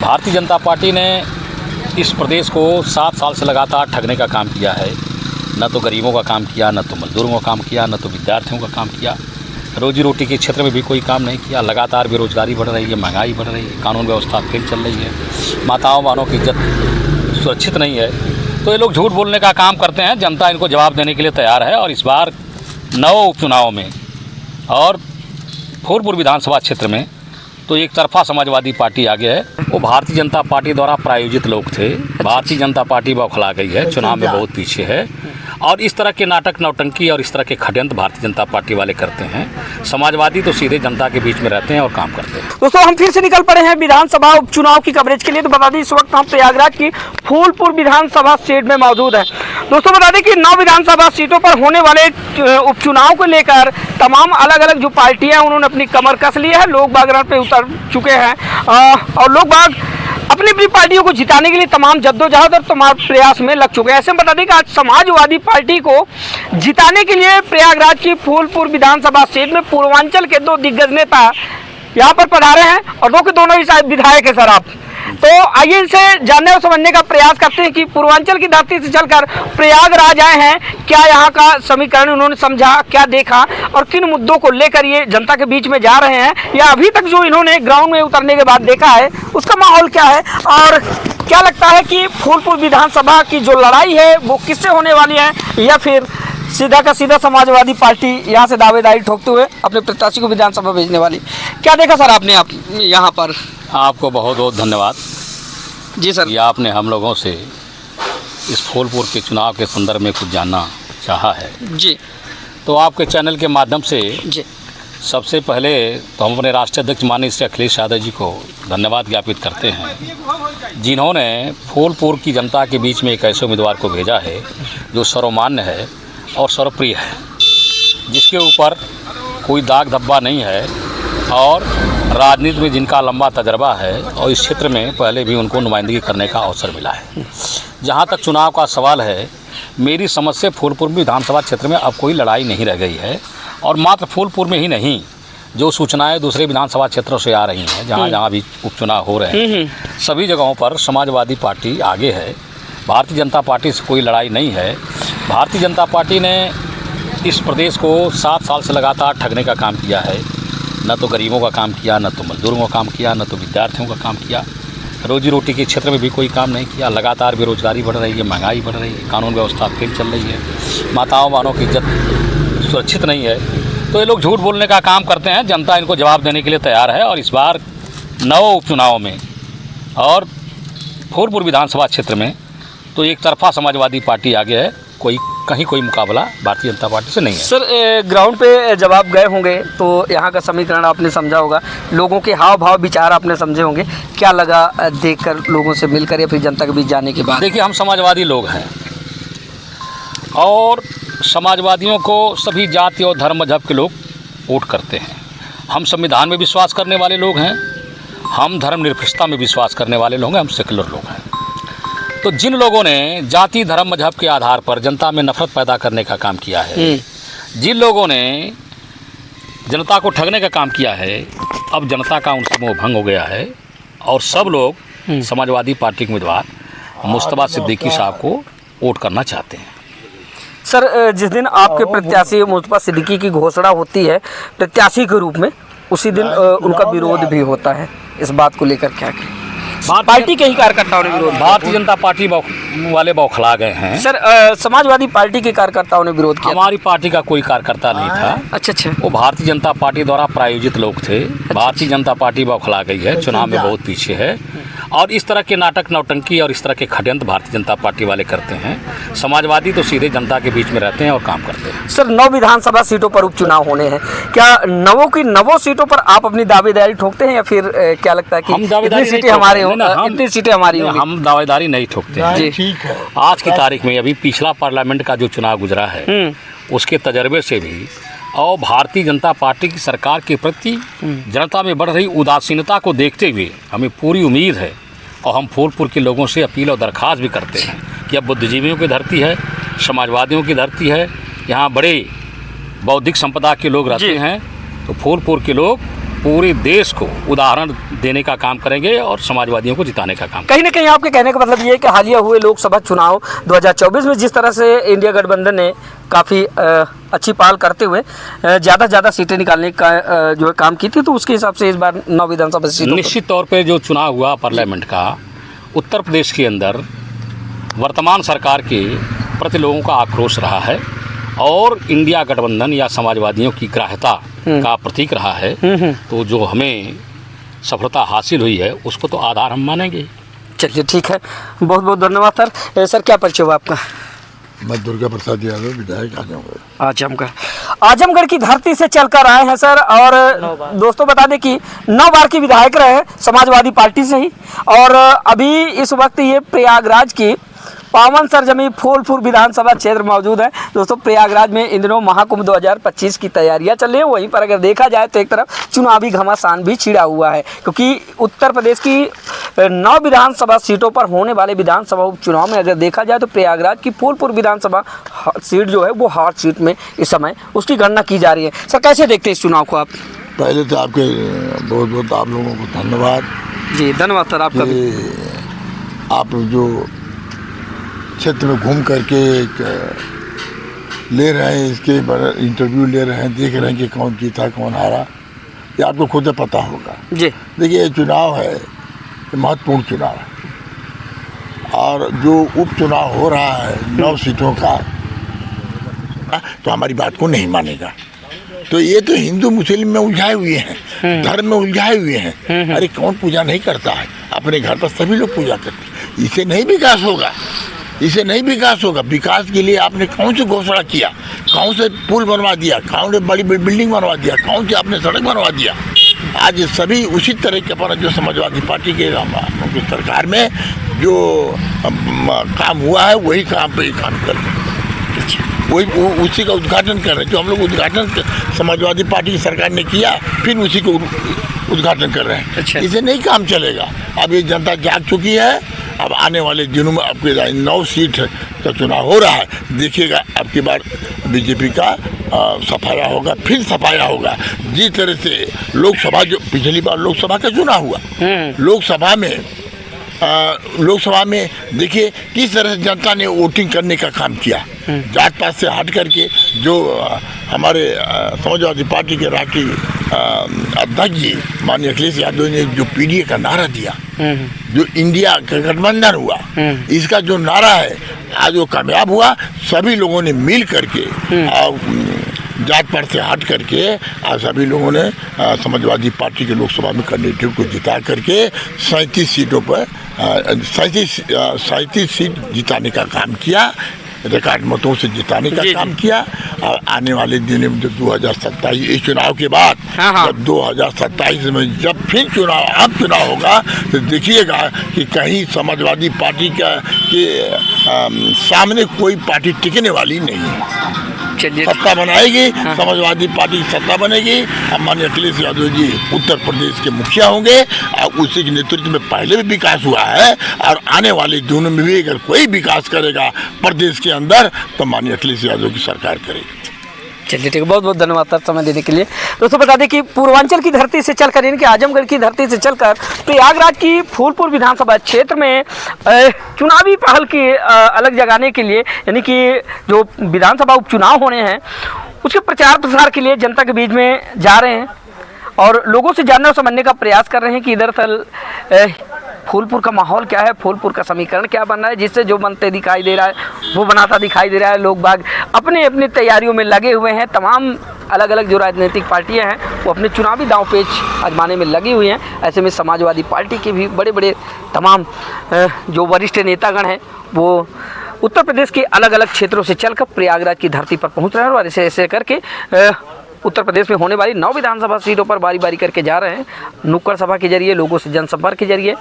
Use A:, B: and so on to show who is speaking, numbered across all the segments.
A: Bharatiya Janata party ने इस प्रदेश को 7 साल से लगातार ठगने का काम किया है। न तो गरीबों का काम किया, न तो मजदूरों का काम किया, न तो विद्यार्थियों का काम किया। रोजी रोटी के क्षेत्र में भी कोई काम नहीं किया। लगातार बेरोजगारी बढ़ रही है, महंगाई बढ़ रही है, कानून व्यवस्था फेल चल रही है, माताओं बहनों की इज्जत सुरक्षित नहीं है। तो ये लोग झूठ बोलने का काम करते हैं। जनता इनको जवाब देने के लिए तैयार है। और इस बार 9 उपचुनाव में और फूलपुर विधानसभा क्षेत्र में तो एक तरफा समाजवादी पार्टी आगे है। वो भारतीय जनता पार्टी द्वारा प्रायोजित लोग थे। भारतीय जनता पार्टी बौखला गई है, चुनाव में बहुत पीछे है। और इस तरह के नाटक नौटंकी और इस तरह के षड्यंत्र भारतीय जनता पार्टी वाले करते हैं। समाजवादी तो सीधे जनता के बीच में रहते हैं और काम करते हैं।
B: दोस्तों, हम फिर से निकल पड़े हैं विधानसभा उपचुनाव की कवरेज के लिए। तो बता दें, इस वक्त हम प्रयागराज की फूलपुर विधानसभा सीट में मौजूद हैं। दोस्तों, बता दें कि 9 विधानसभा सीटों पर होने वाले उपचुनाव को लेकर तमाम अलग अलग जो पार्टियां उन्होंने अपनी कमर कस ली है। लोग बाग रण पे उतर चुके हैं और लोग बाग अपनी अपनी पार्टियों को जिताने के लिए तमाम जद्दोजहद और तमाम प्रयास में लग चुके हैं। ऐसे में बता दें कि आज समाजवादी पार्टी को जिताने के लिए प्रयागराज की फूलपुर विधानसभा सीट में पूर्वांचल के 2 दिग्गज नेता यहाँ पर पधारे हैं और दोनों ही शायद विधायक है। सर, आप तो आइए इनसे जानने और समझने का प्रयास करते हैं कि पूर्वांचल की धरती से चलकर प्रयागराज आए हैं, क्या यहाँ का समीकरण उन्होंने समझा, क्या देखा और किन मुद्दों को लेकर ये जनता के बीच में जा रहे हैं, या अभी तक जो इन्होंने ग्राउंड में उतरने के बाद देखा है उसका माहौल क्या है, और क्या लगता है कि फूलपुर विधानसभा की जो लड़ाई है वो किससे होने वाली है, या फिर सीधा का सीधा समाजवादी पार्टी यहाँ से दावेदारी ठोकते हुए अपने प्रत्याशी को विधानसभा भेजने वाली। क्या देखा सर आपने यहाँ पर?
A: आपको बहुत बहुत धन्यवाद।
B: जी सर।
A: ये आपने हम लोगों से इस फूलपुर के चुनाव के संदर्भ में कुछ जानना चाहा है।
B: जी।
A: तो आपके चैनल के माध्यम से
B: जी
A: सबसे पहले तो हम अपने राष्ट्रीय अध्यक्ष माननीय श्री अखिलेश यादव जी को धन्यवाद ज्ञापित करते हैं, जिन्होंने फूलपुर की जनता के बीच में एक ऐसे उम्मीदवार को भेजा है जो सर्वमान्य है और सर्वप्रिय है, जिसके ऊपर कोई दाग धब्बा नहीं है और राजनीति में जिनका लंबा तजर्बा है और इस क्षेत्र में पहले भी उनको नुमाइंदगी करने का अवसर मिला है। जहाँ तक चुनाव का सवाल है, मेरी समझ से फूलपुर विधानसभा क्षेत्र में अब कोई लड़ाई नहीं रह गई है। और मात्र फूलपुर में ही नहीं, जो सूचनाएं दूसरे विधानसभा क्षेत्रों से आ रही हैं, जहाँ जहाँ भी उपचुनाव हो रहे हैं, सभी जगहों पर समाजवादी पार्टी आगे है। भारतीय जनता पार्टी से कोई लड़ाई नहीं है। भारतीय जनता पार्टी ने इस प्रदेश को 7 साल से लगातार ठगने का काम किया है। न तो गरीबों का काम किया, न तो मजदूरों का काम किया, न तो विद्यार्थियों का काम किया। रोजी रोटी के क्षेत्र में भी कोई काम नहीं किया। लगातार बेरोजगारी बढ़ रही है, महंगाई बढ़ रही है, कानून व्यवस्था फेल चल रही है, माताओं बहनों की इज्जत सुरक्षित नहीं है। तो ये लोग झूठ बोलने का काम करते हैं। जनता इनको जवाब देने के लिए तैयार है। और इस बार 9 उपचुनाव में और फूलपुर विधानसभा क्षेत्र में तो एक तरफा समाजवादी पार्टी आगे है। कहीं कोई मुकाबला भारतीय जनता पार्टी से नहीं है।
B: सर, ग्राउंड पे जब आप गए होंगे तो यहाँ का समीकरण आपने समझा होगा, लोगों के हाव भाव विचार आपने समझे होंगे। क्या लगा देखकर, लोगों से मिलकर या फिर जनता के बीच जाने के बाद?
A: देखिए, हम समाजवादी लोग हैं और समाजवादियों को सभी जाति और धर्म मजहब के लोग वोट करते हैं। हम संविधान में विश्वास करने वाले लोग हैं, हम धर्मनिरपेक्षता में विश्वास करने वाले लोग हैं, हम सेकुलर लोग हैं। तो जिन लोगों ने जाति धर्म मजहब के आधार पर जनता में नफरत पैदा करने का काम किया है, जिन लोगों ने जनता को ठगने का काम किया है, अब जनता का उनसे मोह भंग हो गया है और सब लोग समाजवादी पार्टी के उम्मीदवार मुस्तफा सिद्दीकी साहब को वोट करना चाहते हैं।
B: सर, जिस दिन आपके प्रत्याशी मुस्तफा सिद्दीकी की घोषणा होती है प्रत्याशी के रूप में, उसी दिन उनका विरोध भी होता है। इस बात को लेकर क्या कहें? पार्टी के ही कार्यकर्ताओं ने विरोध,
A: भारतीय जनता पार्टी वाले बौखला गए हैं।
B: सर, समाजवादी पार्टी के कार्यकर्ताओं ने विरोध किया।
A: हमारी पार्टी का कोई कार्यकर्ता नहीं था।
B: अच्छा।
A: वो भारतीय जनता पार्टी द्वारा प्रायोजित लोग थे। भारतीय जनता पार्टी बौखला गई है, चुनाव में बहुत पीछे है। और इस तरह के नाटक नौटंकी और इस तरह के षड्यंत्र भारतीय जनता पार्टी वाले करते हैं। समाजवादी तो सीधे जनता के बीच में रहते हैं और काम करते हैं।
B: सर, 9 विधानसभा सीटों पर उपचुनाव होने हैं। क्या 9 सीटों पर आप अपनी दावेदारी ठोकते हैं, या फिर क्या लगता है कि इतनी सीटें हमारी होंगी?
A: हम दावेदारी नहीं ठोकते हैं।
B: ठीक है।
A: आज की तारीख में अभी पिछला पार्लियामेंट का जो चुनाव गुजरा है, उसके तजर्बे से भी और भारतीय जनता पार्टी की सरकार के प्रति जनता में बढ़ रही उदासीनता को देखते हुए हमें पूरी उम्मीद है और हम फूलपुर के लोगों से अपील और दरख्वास्त भी करते हैं कि अब बुद्धिजीवियों की धरती है, समाजवादियों की धरती है, यहाँ बड़े बौद्धिक संपदा के लोग रहते हैं। तो फूलपुर के लोग पूरे देश को उदाहरण देने का काम करेंगे और समाजवादियों को जिताने का काम।
B: कहीं ना कहीं आपके कहने का मतलब ये है कि हालिया हुए लोकसभा चुनाव 2024 में जिस तरह से इंडिया गठबंधन ने काफ़ी अच्छी पहल करते हुए ज़्यादा सीटें निकालने का जो है काम की थी, तो उसके हिसाब से इस बार 9 विधानसभा सीटों
A: निश्चित तौर पे जो चुनाव हुआ पार्लियामेंट का उत्तर प्रदेश के अंदर वर्तमान सरकार के प्रति लोगों का आक्रोश रहा है और इंडिया गठबंधन या समाजवादियों की ग्राह्यता का प्रतीक रहा है। तो जो हमें सफलता हासिल हुई है उसको तो आधार हम मानेंगे।
B: चलिए ठीक है, बहुत बहुत धन्यवाद सर। सर क्या परिचय हुआ आपका?
C: मैं दुर्गा प्रसाद यादव, विधायक
B: आजमगढ़। आजमगढ़ की धरती से चलकर आए हैं सर, और दोस्तों बता दें कि 9 बार के विधायक रहे समाजवादी पार्टी से ही, और अभी इस वक्त ये प्रयागराज की पावन सरजमी फूलपुर विधानसभा क्षेत्र मौजूद है। दोस्तों प्रयागराज में इन दिनों महाकुंभ 2025 की तैयारियां चल रही हैं। वहीं पर अगर देखा जाए तो एक तरफ चुनावी घमासान भी छिड़ा हुआ है, क्योंकि उत्तर प्रदेश की 9 विधानसभा सीटों पर होने वाले विधानसभा उपचुनाव में अगर देखा जाए तो प्रयागराज की फूलपुर विधानसभा सीट जो है वो हॉट सीट में इस समय उसकी गणना की जा रही है। सर कैसे देखते हैं इस चुनाव को आप?
C: पहले तो आपके बहुत बहुत आप लोगों को धन्यवाद।
B: जी धन्यवाद सर आपका भी।
C: आप जो क्षेत्र में घूम करके एक ले रहे हैं, इसके इंटरव्यू ले रहे हैं, देख रहे हैं कि कौन जीता कौन हारा, ये आपको खुद पता होगा।
B: जी
C: देखिए ये चुनाव है, ये महत्वपूर्ण चुनाव है, और जो उपचुनाव हो रहा है 9 सीटों का, तो हमारी बात को नहीं मानेगा। तो ये तो हिंदू मुस्लिम में उलझाए हुए हैं, धर्म में उलझाए हुए हैं। अरे कौन पूजा नहीं करता है? अपने घर पर सभी लोग पूजा करते हैं। इसे नहीं विकास होगा, इसे नहीं विकास होगा। विकास के लिए आपने कौन सी घोषणा किया? कौन से पुल बनवा दिया? कौन से बड़ी बिल्डिंग बनवा दिया? कौन सी आपने सड़क बनवा दिया? आज सभी उसी तरह के पर जो समाजवादी पार्टी के सरकार में जो काम हुआ है वही काम पे काम कर रहे हैं, वही उसी का उद्घाटन कर रहे हैं। जो हम लोग उद्घाटन समाजवादी पार्टी की सरकार ने किया, फिर उसी को उद्घाटन कर रहे हैं।
B: अच्छा।
C: इसे नहीं काम चलेगा। अब ये जनता जाग चुकी है। अब आने वाले दिनों में आपके 9 सीट का चुनाव हो रहा है, देखिएगा आपकी बार बीजेपी का सफाया होगा, फिर सफाया होगा। जिस तरह से लोकसभा, जो पिछली बार लोकसभा का चुनाव हुआ, लोकसभा में देखिए किस तरह से जनता ने वोटिंग करने का काम किया। जात पात से हट करके जो हमारे समाजवादी पार्टी के राष्ट्रीय अध्यक्ष जी माननीय अखिलेश यादव ने जो पीडीए का नारा दिया, जो इंडिया का गठबंधन हुआ, इसका जो नारा है आज वो कामयाब हुआ। सभी लोगों ने मिल करके और जात पात से हट करके आज सभी लोगों ने समाजवादी पार्टी के लोकसभा में कैंडिडेट को जिता करके 37 सीटों पर 37 सीट जिताने का काम किया, रिकॉर्ड मतों से जिताने का काम किया। और आने वाले दिनों में जब 2027 इस चुनाव के बाद जब 2027 में जब फिर चुनाव होगा, तो देखिएगा कि कहीं समाजवादी पार्टी के सामने कोई पार्टी टिकने वाली नहीं है। सत्ता बनाएगी, समाजवादी पार्टी की सत्ता बनेगी। अब माननीय अखिलेश यादव जी उत्तर प्रदेश के मुखिया होंगे, और उसी के नेतृत्व में पहले भी विकास हुआ है, और आने वाले दिनों में भी अगर कोई विकास करेगा प्रदेश के अंदर तो माननीय अखिलेश यादव की सरकार करेगी।
B: चलिए ठीक है, बहुत बहुत धन्यवाद सर समय देने के लिए। दोस्तों बता दें कि पूर्वांचल की धरती से चलकर, यानी कि आजमगढ़ की धरती से चलकर प्रयागराज की फूलपुर विधानसभा क्षेत्र में चुनावी पहल की अलग जगाने के लिए, यानी कि जो विधानसभा उपचुनाव होने हैं उसके प्रचार प्रसार के लिए जनता के बीच में जा रहे हैं और लोगों से जानने और समझने का प्रयास कर रहे हैं कि दरअसल फूलपुर का माहौल क्या है, फूलपुर का समीकरण क्या बन रहा है, जिससे जो बनते दिखाई दे रहा है वो बनाता दिखाई दे रहा है। लोग बाग अपने अपनी तैयारियों में लगे हुए हैं। तमाम अलग अलग जो राजनीतिक पार्टियां हैं वो अपने चुनावी दांव पेच आजमाने में लगी हुई हैं। ऐसे में समाजवादी पार्टी के भी बड़े बड़े तमाम जो वरिष्ठ नेतागण हैं वो उत्तर प्रदेश के अलग अलग क्षेत्रों से चलकर प्रयागराज की धरती पर पहुँच रहे हैं और ऐसे ऐसे करके उत्तर प्रदेश में होने वाली 9 विधानसभा सीटों पर बारी बारी करके जा रहे हैं। नुक्कड़ सभा के जरिए, लोगों से जनसंपर्क के जरिए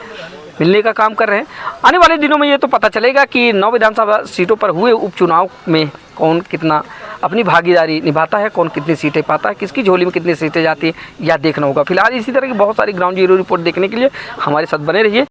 B: मिलने का काम कर रहे हैं। आने वाले दिनों में ये तो पता चलेगा कि 9 विधानसभा सीटों पर हुए उपचुनाव में कौन कितना अपनी भागीदारी निभाता है, कौन कितनी सीटें पाता है, किसकी झोली में कितनी सीटें जाती हैं, यह देखना होगा। फिलहाल इसी तरह की बहुत सारी ग्राउंड जीरो रिपोर्ट देखने के लिए हमारे साथ बने रहिए।